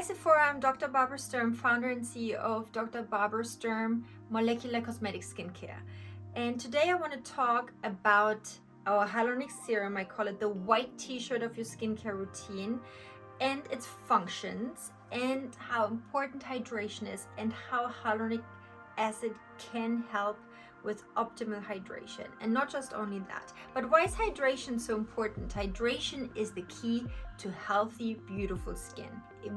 Sephora, I'm Dr. Barbara Sturm, founder and CEO of Dr. Barbara Sturm Molecular Cosmetic Skincare. And today I want to talk about our hyaluronic serum. I call it the white t-shirt of your skincare routine, and its functions, and how important hydration is, and how hyaluronic acid can help with optimal hydration. And not just only that, but why is hydration so important? Hydration is the key to healthy, beautiful skin.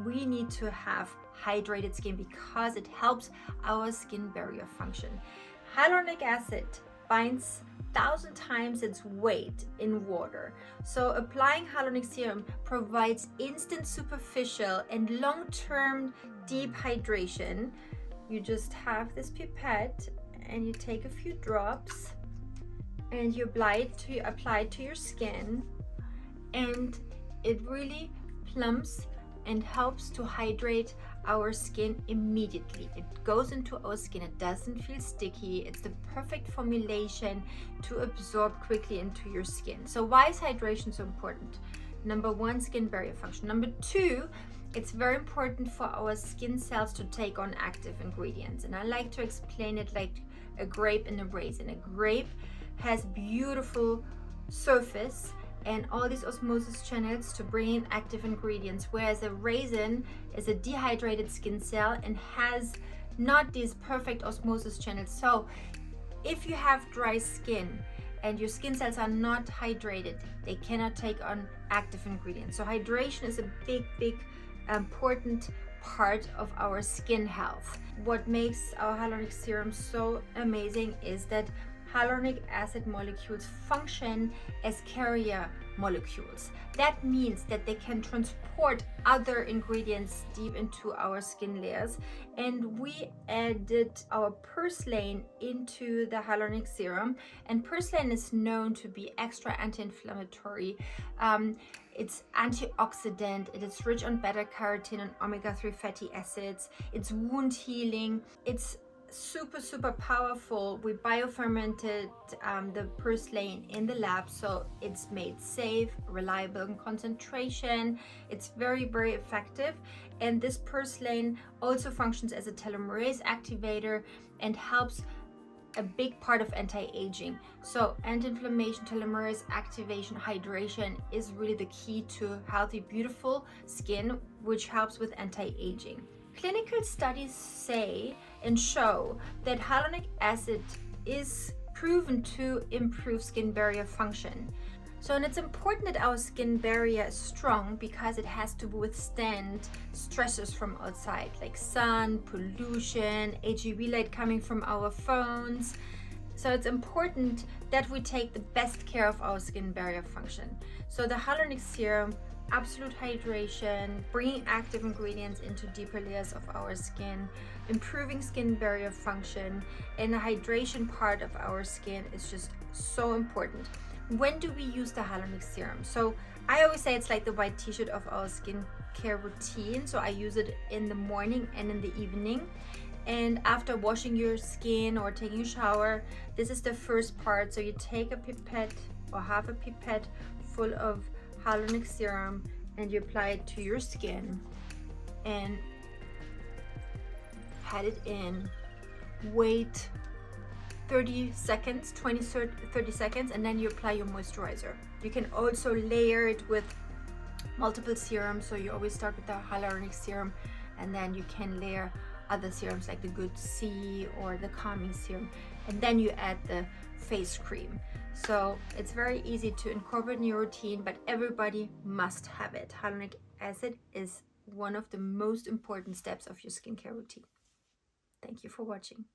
We need to have hydrated skin because it helps our skin barrier function. Hyaluronic acid binds 1,000 times its weight in water. So applying hyaluronic serum provides instant superficial and long-term deep hydration. You just have this pipette and you take a few drops and you apply it to your skin, and it really plumps and helps to hydrate our skin immediately. It goes into our skin, it doesn't feel sticky. It's the perfect formulation to absorb quickly into your skin. So why is hydration so important? Number one, skin barrier function. Number two, it's very important for our skin cells to take on active ingredients. And I like to explain it like a grape and a raisin. A grape has beautiful surface and all these osmosis channels to bring in active ingredients, whereas a raisin is a dehydrated skin cell and has not these perfect osmosis channels. So if you have dry skin and your skin cells are not hydrated, they cannot take on active ingredients. So hydration is a big important part of our skin health. What makes our hyaluronic serum so amazing is that hyaluronic acid molecules function as carrier molecules. That means that they can transport other ingredients deep into our skin layers, and we added our purslane into the hyaluronic serum, and purslane is known to be extra anti-inflammatory. It's antioxidant, it is rich on beta-carotene and omega-3 fatty acids, it's wound healing, it's super powerful. We biofermented the purslane in the lab, so it's made safe, reliable in concentration. It's very effective, and this purslane also functions as a telomerase activator and helps a big part of anti-aging. So anti-inflammation, telomerase activation, hydration is really the key to healthy, beautiful skin, which helps with anti-aging. Clinical studies say and show that hyaluronic acid is proven to improve skin barrier function. So, and it's important that our skin barrier is strong because it has to withstand stressors from outside, like sun, pollution, HUV light coming from our phones. So it's important that we take the best care of our skin barrier function. So the hyaluronic serum, absolute hydration, bringing active ingredients into deeper layers of our skin, improving skin barrier function, and the hydration part of our skin is just so important. When do we use the hyaluronic serum? So I always say it's like the white t-shirt of our skincare routine. So I use it in the morning and in the evening. And after washing your skin or taking a shower, this is the first part. So you take a pipette or half a pipette full of hyaluronic serum and you apply it to your skin and pat it in. Wait 30 seconds, 30 seconds, and then you apply your moisturizer. You can also layer it with multiple serums. So you always start with the hyaluronic serum and then you can layer other serums like the Good C or the calming serum, and then you add the face cream. So it's very easy to incorporate in your routine, but everybody must have it. Hyaluronic acid is one of the most important steps of your skincare routine. Thank you for watching.